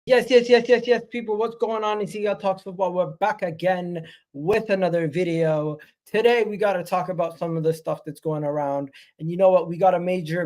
Yes, people. What's going on? It's Isak Talks Football. We're back again with another video. Today, we got to talk about some of the stuff that's going around. And you know what? We got a major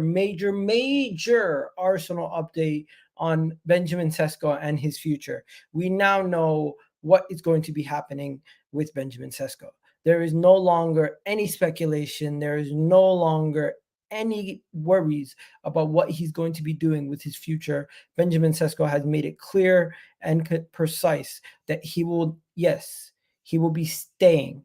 Arsenal update on Benjamin Sesko and his future. We now know what is going to be happening with Benjamin Sesko. There is no longer any speculation. There is no longer any worries about what he's going to be doing with his future. Benjamin Sesko has made it clear and precise that he will be staying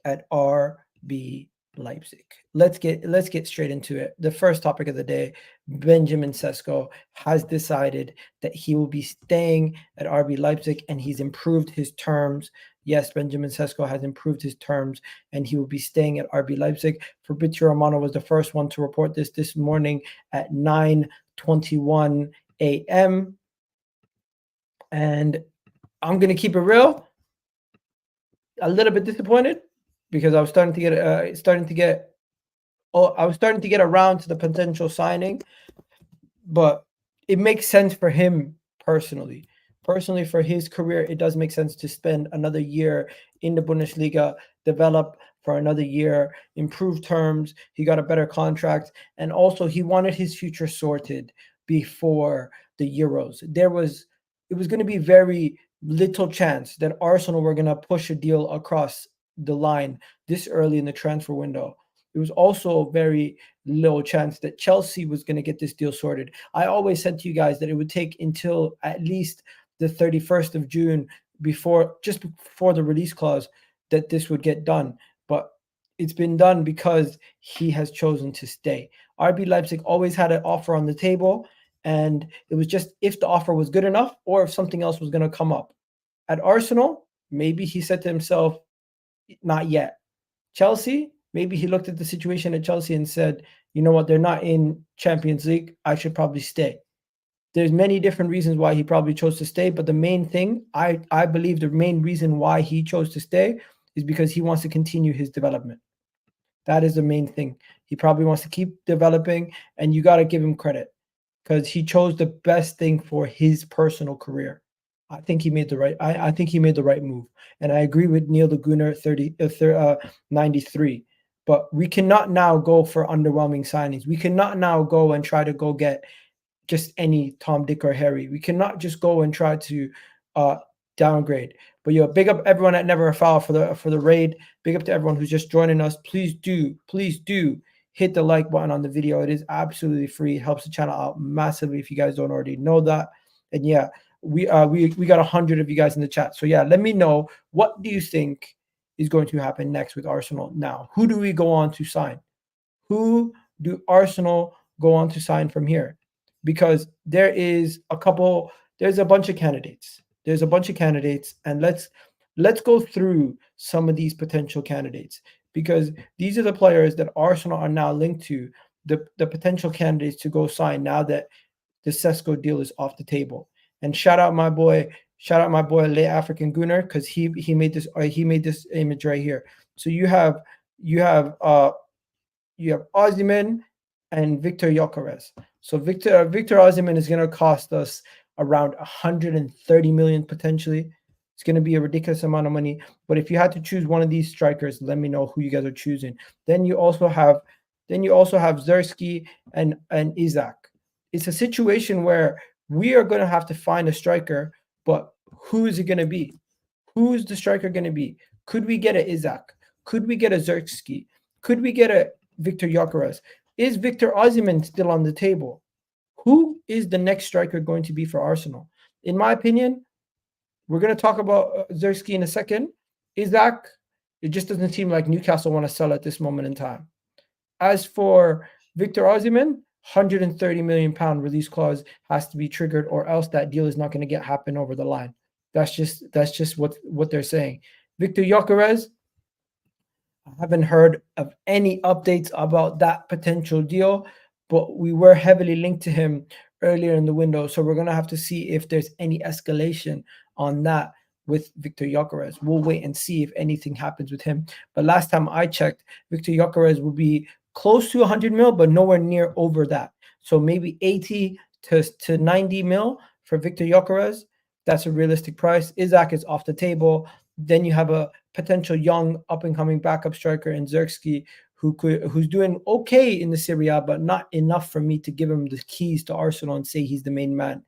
at RB Leipzig. Let's get straight into it. The first topic of the day, Benjamin Sesko has decided that he will be staying at RB Leipzig and he's improved his terms. Yes, Benjamin Sesko has improved his terms and he will be staying at RB Leipzig. Fabrizio Romano was the first one to report this morning at 9:21 a.m. And I'm going to keep it real. A little bit disappointed because I was starting to get around to the potential signing, but it makes sense for him personally. Personally, for his career, it does make sense to spend another year in the Bundesliga, develop for another year, improve terms. He got a better contract, and also he wanted his future sorted before the Euros. It was going to be very little chance that Arsenal were going to push a deal across the line this early in the transfer window. It was also very low chance that Chelsea was going to get this deal sorted. I always said to you guys that it would take until at least the 31st of June before the release clause that this would get done. But it's been done because he has chosen to stay. RB Leipzig always had an offer on the table, and it was just if the offer was good enough or if something else was going to come up. At Arsenal, maybe he said to himself, not yet. Chelsea, maybe he looked at the situation at Chelsea and said, you know what, they're not in Champions League. I should probably stay. There's many different reasons why he probably chose to stay, but the main thing, I believe the main reason why he chose to stay is because he wants to continue his development. That is the main thing. He probably wants to keep developing, and you got to give him credit because he chose the best thing for his personal career. I think he made the right. I think he made the right move, and I agree with Neil the Gooner 93. But we cannot now go for underwhelming signings. We cannot now go and try to go get just any Tom, Dick, or Harry. We cannot just go and try to downgrade. But big up everyone at Never a Foul for the raid. Big up to everyone who's just joining us. Please do hit the like button on the video. It is absolutely free. It helps the channel out massively if you guys don't already know that. And yeah, we got 100 of you guys in the chat. So yeah, let me know, what do you think is going to happen next with Arsenal now? Who do we go on to sign? Who do Arsenal go on to sign from here? Because there's a bunch of candidates. And let's go through some of these potential candidates, because these are the players that Arsenal are now linked to, the potential candidates to go sign now that the Sesko deal is off the table. And shout out my boy Lay African Gunner, because he made this image right here. So you have Osimhen and Viktor Gyökeres. So Viktor Osimhen is going to cost us around 130 million potentially. It's going to be a ridiculous amount of money. But if you had to choose one of these strikers, let me know who you guys are choosing. Then you also have Zirzkee and Isak. It's a situation where we are going to have to find a striker, but who is it going to be? Who is the striker going to be? Could we get an Isak? Could we get a Zirkzee? Could we get a Viktor Gyökeres? Is Viktor Osimhen still on the table? Who is the next striker going to be for Arsenal? In my opinion, we're going to talk about Zirzkee in a second. Isak, it just doesn't seem like Newcastle want to sell at this moment in time. As for Viktor Osimhen, £130 million release clause has to be triggered, or else that deal is not going to happen over the line. That's just what they're saying. Viktor Gyökeres, I haven't heard of any updates about that potential deal, but we were heavily linked to him earlier in the window. So we're going to have to see if there's any escalation on that with Viktor Gyökeres. We'll wait and see if anything happens with him. But last time I checked, Viktor Gyökeres will be close to 100 mil, but nowhere near over that. So maybe 80 to 90 mil for Viktor Gyökeres. That's a realistic price. Isak is off the table. Then you have a potential young up and coming backup striker in Zirkzee who's doing okay in the Serie A, but not enough for me to give him the keys to Arsenal and say he's the main man.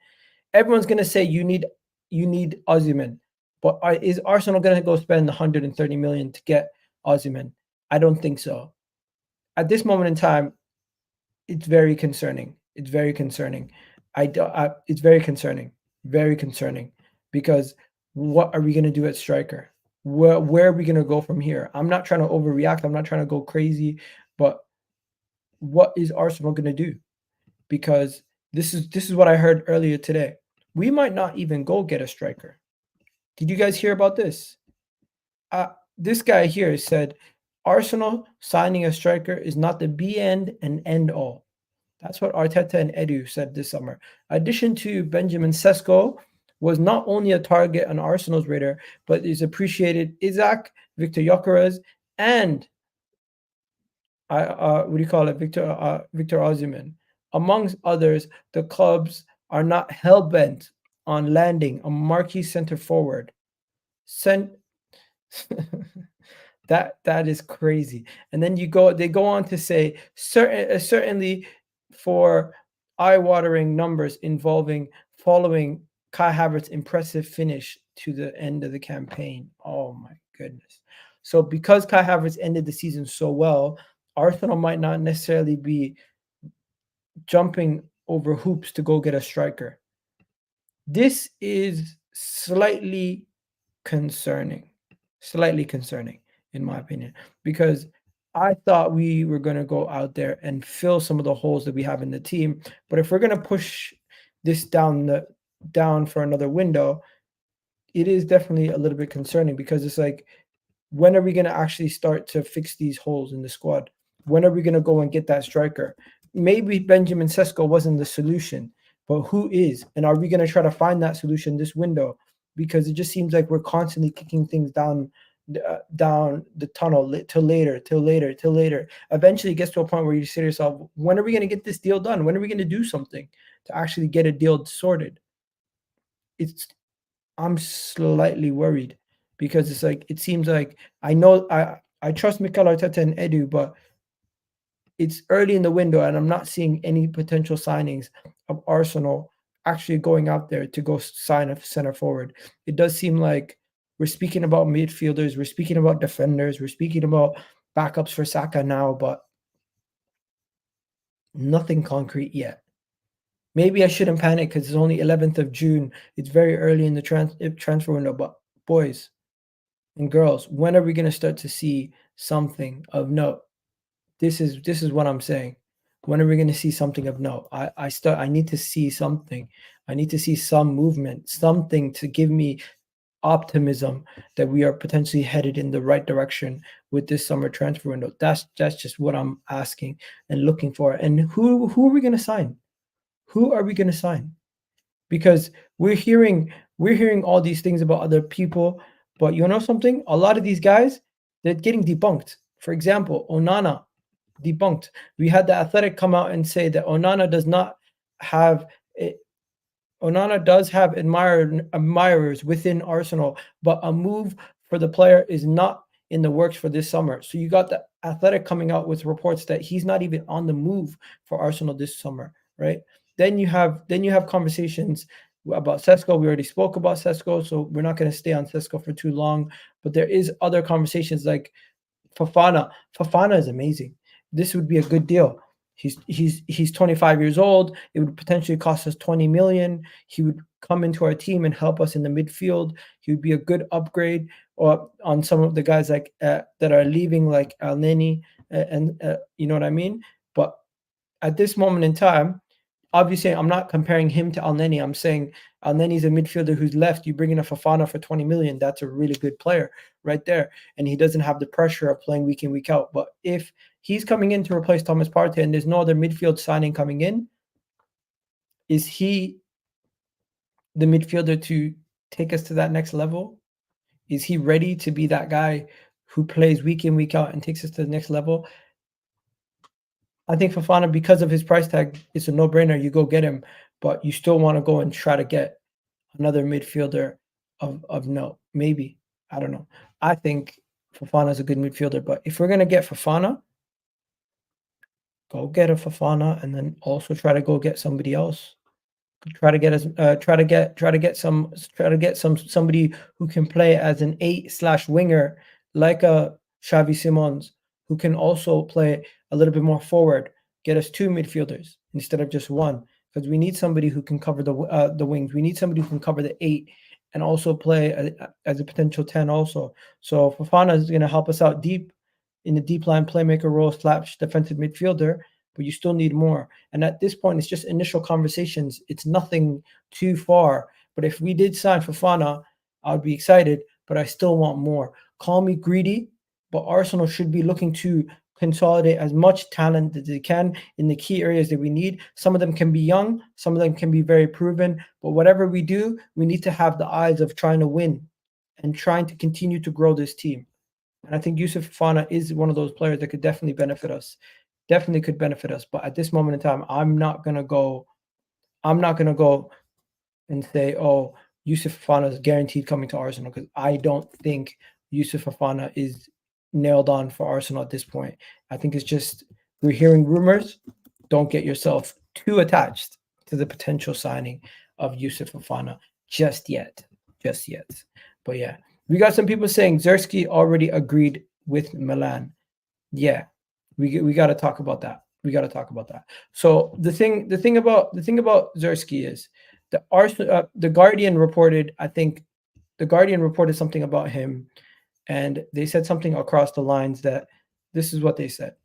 Everyone's gonna say you need Osimhen, but is Arsenal gonna go spend 130 million to get Osimhen? I don't think so. At this moment in time, it's very concerning. It's very concerning. It's very concerning because what are we gonna do at striker? Where are we gonna go from here? I'm not trying to overreact. I'm not trying to go crazy, but what is Arsenal gonna do? Because this is what I heard earlier today. We might not even go get a striker. Did you guys hear about this? This guy here said Arsenal signing a striker is not the be end and end all. That's what Arteta and Edu said this summer. Addition to Benjamin Sesko was not only a target on Arsenal's radar, but is appreciated Isak, Viktor Gyökeres, and Viktor Osimhen. Amongst others, the clubs are not hell-bent on landing a marquee center forward. That is crazy. And then they go on to say certainly for eye-watering numbers involving following Kai Havertz's impressive finish to the end of the campaign. Oh my goodness. So because Kai Havertz ended the season so well, Arsenal might not necessarily be jumping over hoops to go get a striker. This is slightly concerning in my opinion, because I thought we were going to go out there and fill some of the holes that we have in the team. But if we're going to push this down for another window, it is definitely a little bit concerning because it's like, when are we going to actually start to fix these holes in the squad? When are we going to go and get that striker? Maybe Benjamin Sesko wasn't the solution, but who is? And are we going to try to find that solution this window? Because it just seems like we're constantly kicking things down the tunnel till later. Eventually it gets to a point where you say to yourself, when are we going to get this deal done? When are we going to do something to actually get a deal sorted? I'm slightly worried because it's like, it seems like I trust Mikel Arteta and Edu, but it's early in the window and I'm not seeing any potential signings of Arsenal actually going out there to go sign a center forward. It does seem like we're speaking about midfielders, we're speaking about defenders, we're speaking about backups for Saka now, but nothing concrete yet. Maybe I shouldn't panic because it's only 11th of June. It's very early in the transfer window, but boys and girls, when are we going to start to see something of note? This is what I'm saying. When are we going to see something of note? I need to see something. I need to see some movement, something to give me optimism that we are potentially headed in the right direction with this summer transfer window. That's just what I'm asking and looking for. And who are we going to sign? Who are we going to sign? Because we're hearing all these things about other people, but you know something? A lot of these guys, they're getting debunked. For example, Onana, debunked. We had the Athletic come out and say that Onana does have admirers within Arsenal, but a move for the player is not in the works for this summer. So you got the Athletic coming out with reports that he's not even on the move for Arsenal this summer, right? Then you have conversations about Sesko. We already spoke about Sesko, so we're not going to stay on Sesko for too long. But there is other conversations like Fofana. Fofana is amazing. This would be a good deal. He's 25 years old. It would potentially cost us 20 million. He would come into our team and help us in the midfield. He would be a good upgrade or on some of the guys like that are leaving, like Elneny, and you know what I mean. But at this moment in time, obviously, I'm not comparing him to Elneny. I'm saying Elneny's a midfielder who's left. You bring in a Fofana for 20 million. That's a really good player right there. And he doesn't have the pressure of playing week in, week out. But if he's coming in to replace Thomas Partey and there's no other midfield signing coming in, is he the midfielder to take us to that next level? Is he ready to be that guy who plays week in, week out and takes us to the next level? I think Fofana, because of his price tag, it's a no-brainer. You go get him, but you still want to go and try to get another midfielder of note. Maybe. I don't know. I think Fofana is a good midfielder, but if we're gonna get Fofana, go get a Fofana and then also try to go get somebody else. Try to get us try to get somebody who can play as an 8/winger like a Xavi Simons, who can also play a little bit more forward. Get us 2 midfielders instead of just 1, because we need somebody who can cover the wings. We need somebody who can cover the 8 and also play as a potential 10 also. So Fofana is going to help us out deep in the deep line playmaker role / defensive midfielder, but you still need more. And at this point, it's just initial conversations. It's nothing too far. But if we did sign Fofana, I would be excited, but I still want more. Call me greedy, but Arsenal should be looking to consolidate as much talent as they can in the key areas that we need. Some of them can be young, some of them can be very proven, but whatever we do, we need to have the eyes of trying to win and trying to continue to grow this team. And I think Youssouf Fofana is one of those players that could definitely benefit us. Definitely could benefit us. But at this moment in time, I'm not gonna go and say, oh, Youssouf Fofana is guaranteed coming to Arsenal, because I don't think Youssouf Fofana is nailed on for Arsenal at this point. I think it's just we're hearing rumors. Don't get yourself too attached to the potential signing of Youssouf Fofana just yet. Just yet. But yeah, we got some people saying Zirzkee already agreed with Milan. Yeah, we got to talk about that. We got to talk about that. So the thing about Zirzkee is the Guardian reported. I think the Guardian reported something about him, and they said something across the lines that this is what they said.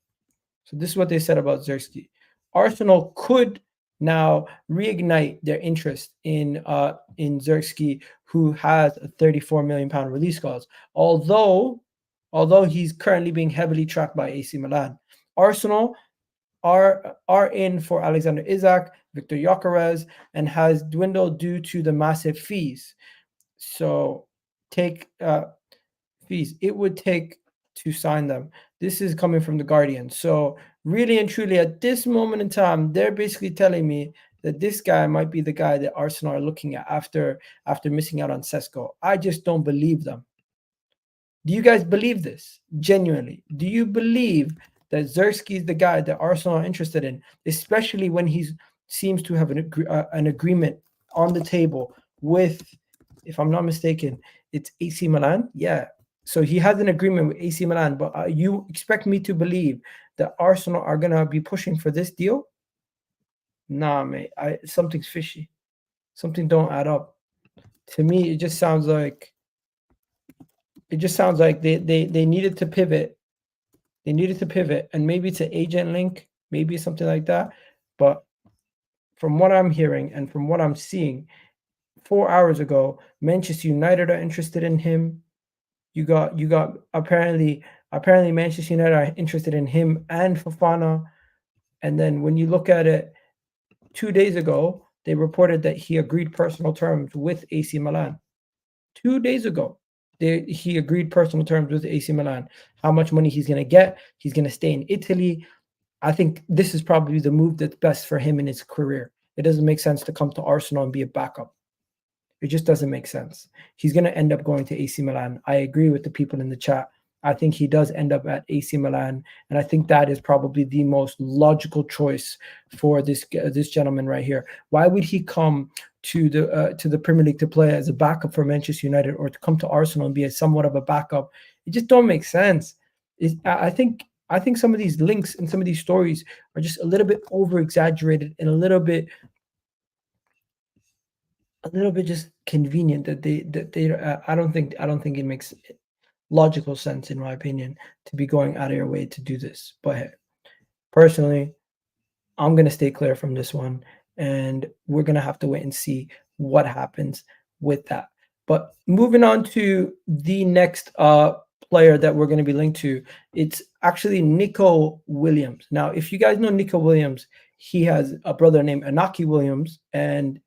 So this is what they said about Zirzkee. Arsenal could now reignite their interest in Zirzkee, who has a 34 million pound release clause. Although he's currently being heavily tracked by AC Milan, Arsenal are in for Alexander Isak, Viktor Gyökeres, and has dwindled due to the massive fees. So take fees it would take to sign them. This is coming from the Guardian. So really and truly, at this moment in time, they're basically telling me that this guy might be the guy that Arsenal are looking at after missing out on Sesko. I just don't believe them. Do you guys believe this? Genuinely, do you believe that Zirzkee is the guy that Arsenal are interested in, especially when he seems to have an agreement on the table with, if I'm not mistaken, it's AC Milan? Yeah. So he has an agreement with AC Milan, but you expect me to believe that Arsenal are going to be pushing for this deal? Nah, mate. Something's fishy. Something don't add up. To me, it just sounds like they needed to pivot. They needed to pivot, and maybe it's an agent link, maybe something like that. But from what I'm hearing and from what I'm seeing, 4 hours ago, Manchester United are interested in him. You got apparently Manchester United are interested in him and Fofana. And then when you look at it, 2 days ago, they reported that he agreed personal terms with AC Milan. 2 days ago, he agreed personal terms with AC Milan. How much money he's going to get? He's going to stay in Italy. I think this is probably the move that's best for him in his career. It doesn't make sense to come to Arsenal and be a backup. It just doesn't make sense. He's going to end up going to AC Milan. I agree with the people in the chat. I think he does end up at AC Milan, and I think that is probably the most logical choice for this gentleman right here. Why would he come to the Premier League to play as a backup for Manchester United, or to come to Arsenal and be somewhat of a backup? It just don't make sense. I think some of these links and some of these stories are just a little bit over exaggerated and a little bit just convenient that they I don't think it makes logical sense, in my opinion, to be going out of your way to do this. But hey, personally, I'm going to stay clear from this one, and we're going to have to wait and see what happens with that. But moving on to the next player that we're going to be linked to, it's actually Nico Williams. Now, if you guys know Nico Williams, he has a brother named Inaki Williams, and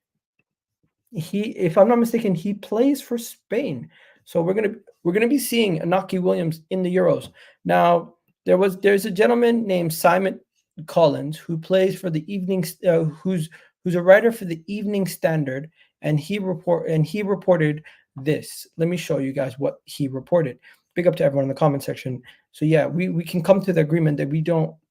if I'm not mistaken, he plays for Spain. So we're gonna be seeing Inaki Williams in the Euros. Now, there's a gentleman named Simon Collins who plays for the who's who's a writer for the Evening Standard, and he reported this. Let me show you guys what he reported. Big up to everyone in the comment section. So yeah, we can come to the agreement that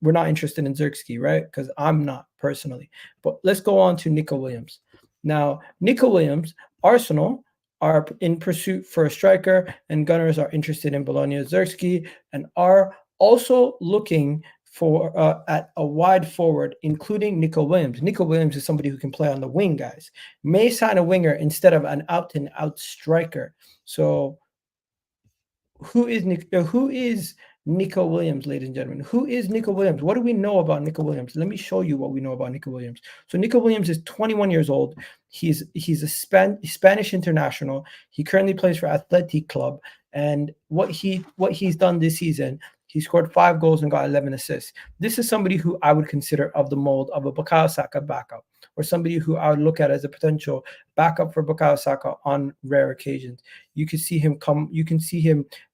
we're not interested in Zirkzee, right? Because I'm not personally. But let's go on to Nico Williams. Now, Nico Williams, Arsenal are in pursuit for a striker, and Gunners are interested in Bologna Zirzkee and are also looking for at a wide forward, including Nico Williams. Nico Williams is somebody who can play on the wing, guys. May sign a winger instead of an out-and-out striker. So who is Nico Williams, ladies and gentlemen? Who is Nico Williams? What do we know about Nico Williams? Let me show you what we know about Nico Williams. So Nico Williams is 21 years old. He's a Spanish international. He currently plays for Athletic Club. And what he's done this season, he scored 5 goals and got 11 assists. This is somebody who I would consider of the mold of a Bukayo Saka backup, or somebody who I would look at as a potential backup for Bukayo Saka on rare occasions. You can see him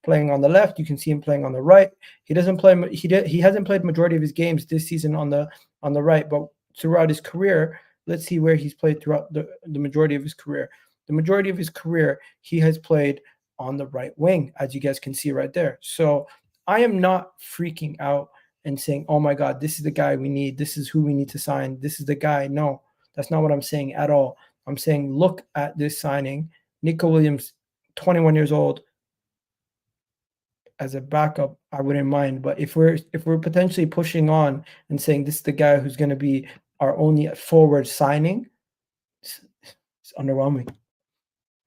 playing on the left. You can see him playing on the right. He hasn't played majority of his games this season on the right, but throughout his career, let's see where he's played throughout the majority of his career. The majority of his career, he has played on the right wing, as you guys can see right there. So I am not freaking out and saying, oh my God, this is the guy we need. This is who we need to sign. This is the guy. No, that's not what I'm saying at all. I'm saying, look at this signing. Nico Williams, 21 years old. As a backup, I wouldn't mind. But if we're potentially pushing on and saying this is the guy who's going to be our only forward signing, it's underwhelming.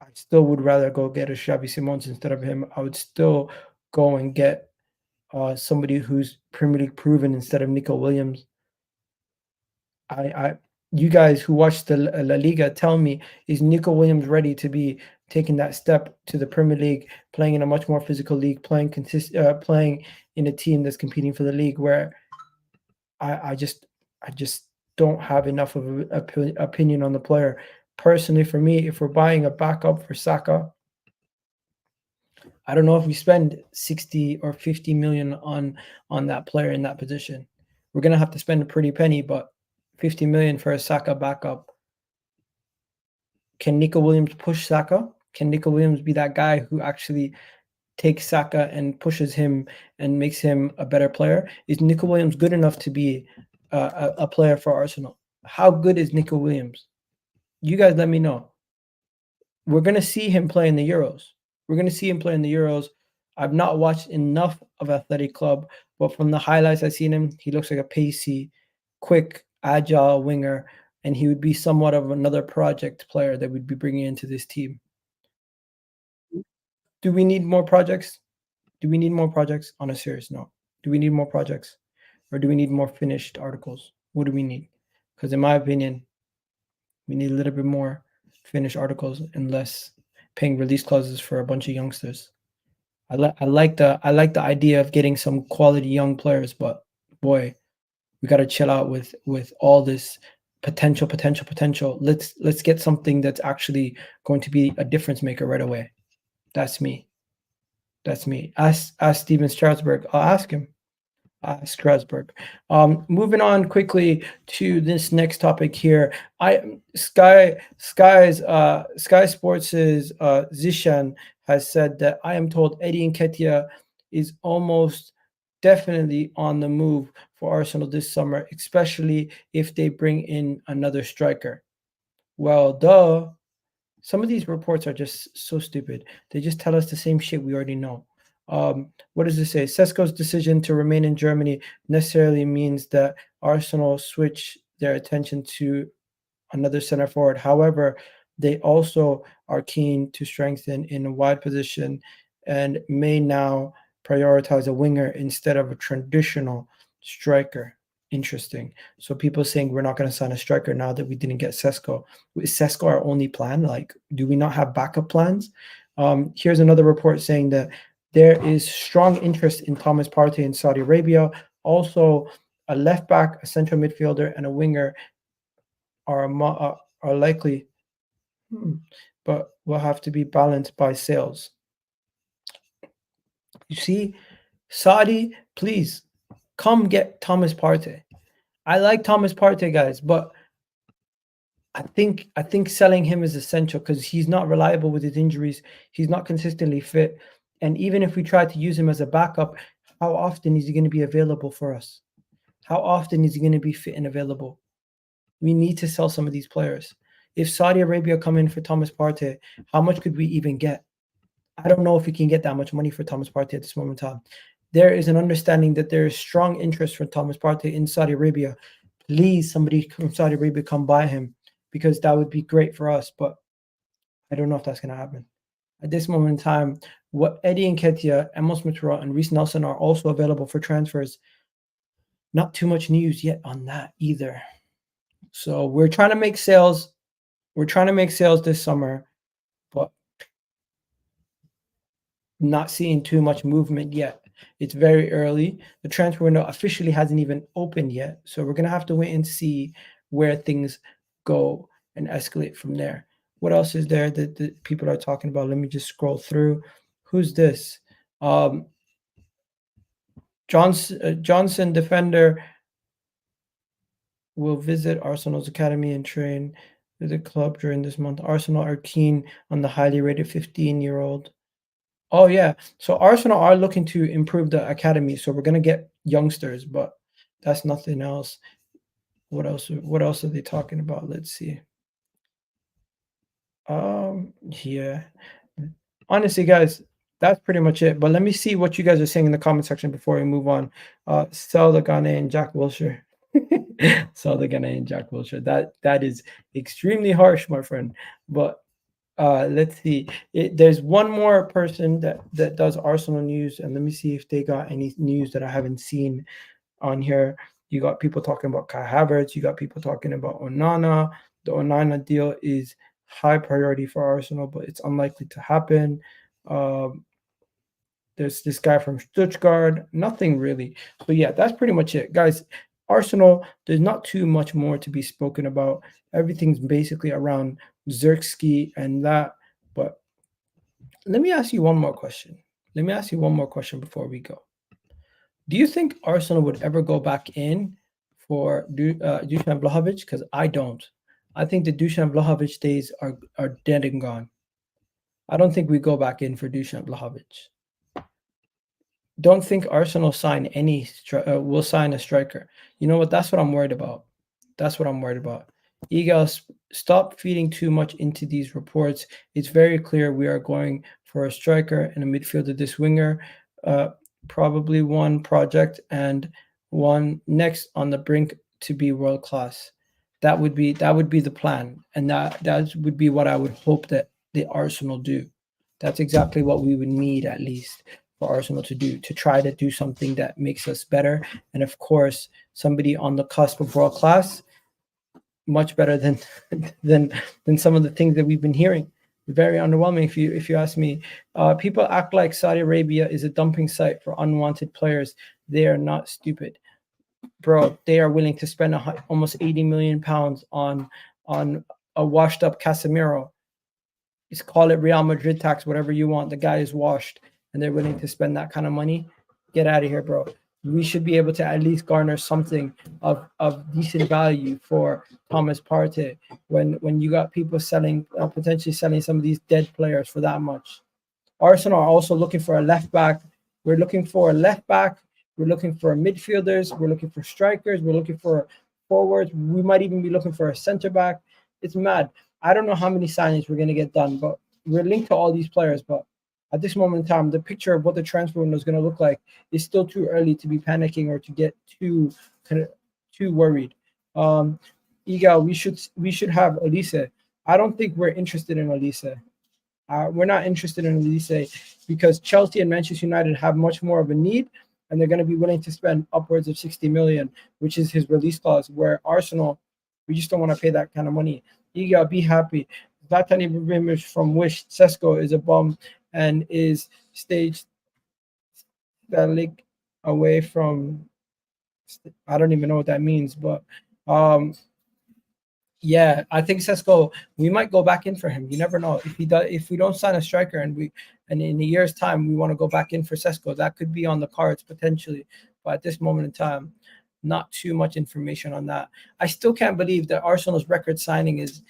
I still would rather go get a Xavi Simons instead of him. I would still go and get somebody who's Premier League proven instead of Nico Williams. You guys who watch the La Liga, tell me, is Nico Williams ready to be taking that step to the Premier League, playing in a much more physical league, playing in a team that's competing for the league, where I just don't have enough of an opinion on the player. Personally, for me, if we're buying a backup for Saka, I don't know if we spend 60 or 50 million on that player in that position. We're gonna have to spend a pretty penny, but 50 million for a Saka backup. Can Nico Williams push Saka? Can Nico Williams be that guy who actually takes Saka and pushes him and makes him a better player? Is Nico Williams good enough to be a player for Arsenal? How good is Nico Williams? You guys let me know. We're going to see him play in the Euros. I've not watched enough of Athletic Club, but from the highlights I've seen him, he looks like a pacey, quick, agile winger, and he would be somewhat of another project player that we'd be bringing into this team. Do we need more projects? On a serious note? Do we need more projects? Or do we need more finished articles? What do we need? Because in my opinion, we need a little bit more finished articles and less paying release clauses for a bunch of youngsters. I like the idea of getting some quality young players, but boy, we got to chill out with all this potential. Let's get something that's actually going to be a difference maker right away. That's me. Ask Steven Strasberg. I'll ask him. Strasberg. Moving on quickly to this next topic here. Sky Sports' Zishan has said that I am told Eddie Nketiah is almost definitely on the move for Arsenal this summer, especially if they bring in another striker. Well, duh. Some of these reports are just so stupid. They just tell us the same shit we already know. What does it say? Sesko's decision to remain in Germany necessarily means that Arsenal switch their attention to another center forward. However, they also are keen to strengthen in a wide position and may now prioritize a winger instead of a traditional striker. Interesting. So people saying we're not going to sign a striker now that we didn't get Sesko. Is Sesko our only plan? Like, do we not have backup plans? Here's another report saying that there is strong interest in Thomas Partey in Saudi Arabia. Also, a left back, a central midfielder, and a winger are likely, but will have to be balanced by sales. You see, Saudi, please come get Thomas Partey. I like Thomas Partey, guys, but I think selling him is essential because he's not reliable with his injuries. He's not consistently fit. And even if we try to use him as a backup, how often is he going to be available for us? How often is he going to be fit and available? We need to sell some of these players. If Saudi Arabia come in for Thomas Partey, how much could we even get? I don't know if we can get that much money for Thomas Partey at this moment in time. There is an understanding that there is strong interest for Thomas Partey in Saudi Arabia. Please, somebody from Saudi Arabia come buy him because that would be great for us. But I don't know if that's going to happen. At this moment in time, what Eddie Nketiah, Emil Smith-Rowe, and Reece Nelson are also available for transfers. Not too much news yet on that either. So we're trying to make sales. We're trying to make sales this summer, but not seeing too much movement yet. It's very early. The transfer window officially hasn't even opened yet. So we're going to have to wait and see where things go and escalate from there. What else is there that people are talking about? Let me just scroll through. Who's this? Johnson defender will visit Arsenal's academy and train with the club during this month. Arsenal are keen on the highly rated 15-year-old. Oh yeah, so Arsenal are looking to improve the academy, so we're gonna get youngsters, but that's nothing else. What else? What else are they talking about? Let's see. Yeah. Honestly, guys, that's pretty much it. But let me see what you guys are saying in the comment section before we move on. Sell the Ghanaian Jack Wilshere. Sell the Ghanaian Jack Wilshere. That is extremely harsh, my friend. But let's see. There's one more person that does Arsenal news, and let me see if they got any news that I haven't seen on here. You got people talking about Kai Havertz. You got people talking about Onana. The Onana deal is high priority for Arsenal, but it's unlikely to happen. There's this guy from Stuttgart. Nothing really. So yeah, that's pretty much it, guys. Arsenal, there's not too much more to be spoken about. Everything's basically around Zirkzee and that. But let me ask you one more question. Let me ask you one more question before we go. Do you think Arsenal would ever go back in for Dusan Vlahovic? Because I don't. I think the Dusan Vlahovic days are dead and gone. I don't think we go back in for Dusan Vlahovic. Don't think Arsenal will sign a striker. You know what? That's what I'm worried about. That's what I'm worried about. Eagles, stop feeding too much into these reports. It's very clear we are going for a striker and a midfielder this winger. Probably one project and one next on the brink to be world class. That would be the plan, and that would be what I would hope that the Arsenal do. That's exactly what we would need, at least, for Arsenal to do, to try to do something that makes us better. And of course, somebody on the cusp of world class, much better than than some of the things that we've been hearing. Very underwhelming, if you ask me. People act like Saudi Arabia is a dumping site for unwanted players. They are not stupid, bro. They are willing to spend almost 80 million pounds on a washed up Casemiro. Just call it Real Madrid tax, whatever you want. The guy is washed, and they're willing to spend that kind of money. Get out of here, bro. We should be able to at least garner something of decent value for Thomas Partey when you got people selling, potentially selling some of these dead players for that much. Arsenal are also looking for a left back. We're looking for a left back. We're looking for midfielders. We're looking for strikers. We're looking for forwards. We might even be looking for a center back. It's mad. I don't know how many signings we're going to get done, but we're linked to all these players. But at this moment in time, the picture of what the transfer window is going to look like is still too early to be panicking or to get too worried. Igal, we should have Elise. I don't think we're interested in Elise. We're not interested in Elise because Chelsea and Manchester United have much more of a need, and they're going to be willing to spend upwards of 60 million, which is his release clause. Where Arsenal, we just don't want to pay that kind of money. Igal, be happy. Zlatan Ibrahimovic from Wish Sesko is a bum and is staged that link away from. I don't even know what that means, but yeah, I think Sesko, we might go back in for him. You never know. If we don't sign a striker and in a year's time we want to go back in for Sesko, that could be on the cards potentially. But at this moment in time, not too much information on that. I still can't believe that Arsenal's record signing is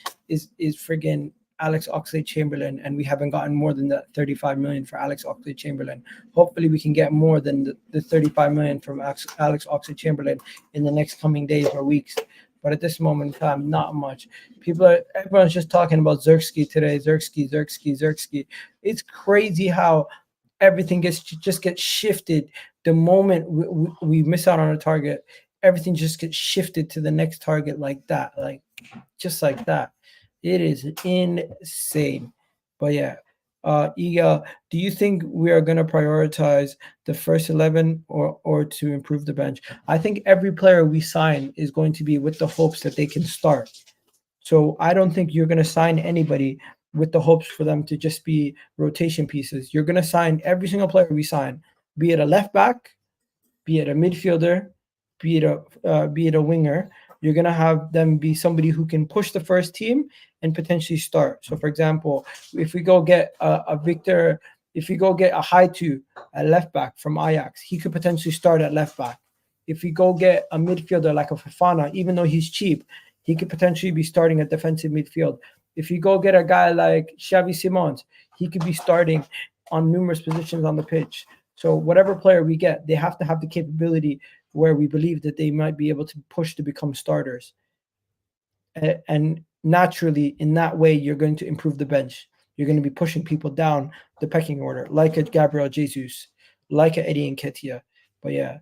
friggin' Alex Oxlade-Chamberlain, and we haven't gotten more than that 35 million for Alex Oxlade-Chamberlain. Hopefully we can get more than the 35 million from Alex Oxlade-Chamberlain in the next coming days or weeks. But at this moment in time, not much. Everyone's just talking about Zirzkee today. Zirzkee. It's crazy how everything just gets shifted the moment we miss out on a target. Everything just gets shifted to the next target like that, just like that. It is insane. But yeah, Iga, do you think we are going to prioritize the first 11 or to improve the bench? I think every player we sign is going to be with the hopes that they can start. So I don't think you're going to sign anybody with the hopes for them to just be rotation pieces. You're going to sign every single player we sign, be it a left back, be it a midfielder, be it a winger. You're going to have them be somebody who can push the first team and potentially start. So, for example, if we go get a Viktor, if we go get a Haitu at left back from Ajax, he could potentially start at left back. If we go get a midfielder like a Fofana, even though he's cheap, he could potentially be starting at defensive midfield. If you go get a guy like Xavi Simons, he could be starting on numerous positions on the pitch. So whatever player we get, they have to have the capability where we believe that they might be able to push to become starters. And naturally, in that way, you're going to improve the bench. You're going to be pushing people down the pecking order, like a Gabriel Jesus, like a Eddie Nketiah. But yeah,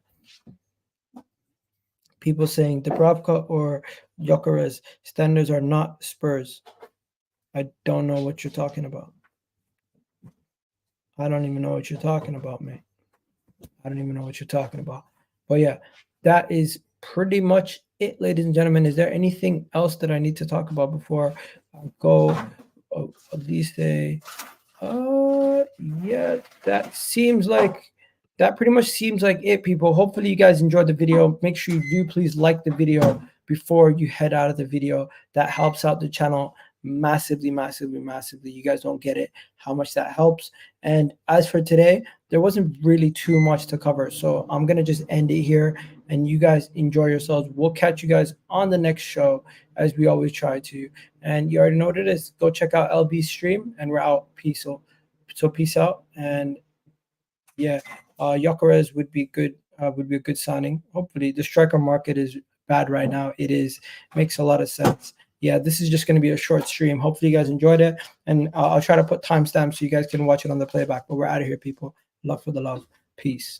people saying Dubravka or Gyökeres standards are not Spurs. I don't know what you're talking about. I don't even know what you're talking about, mate. I don't even know what you're talking about. But yeah, that is pretty much it, ladies and gentlemen. Is there anything else that I need to talk about before I go? At least yeah, that pretty much seems like it, people. Hopefully you guys enjoyed the video. Make sure you do please like the video before you head out of the video. That helps out the channel massively. You guys don't get it how much that helps. And as for today, there wasn't really too much to cover, so I'm gonna just end it here, and you guys enjoy yourselves. We'll catch you guys on the next show, as we always try to. And you already know what it is. Go check out LB's stream, and we're out. Peace. So peace out. And yeah, Gyökeres would be good. Would be a good signing. Hopefully, the striker market is bad right now. It is, makes a lot of sense. Yeah, this is just going to be a short stream. Hopefully you guys enjoyed it, and I'll try to put timestamps so you guys can watch it on the playback. But we're out of here, people. Love for the love. Peace.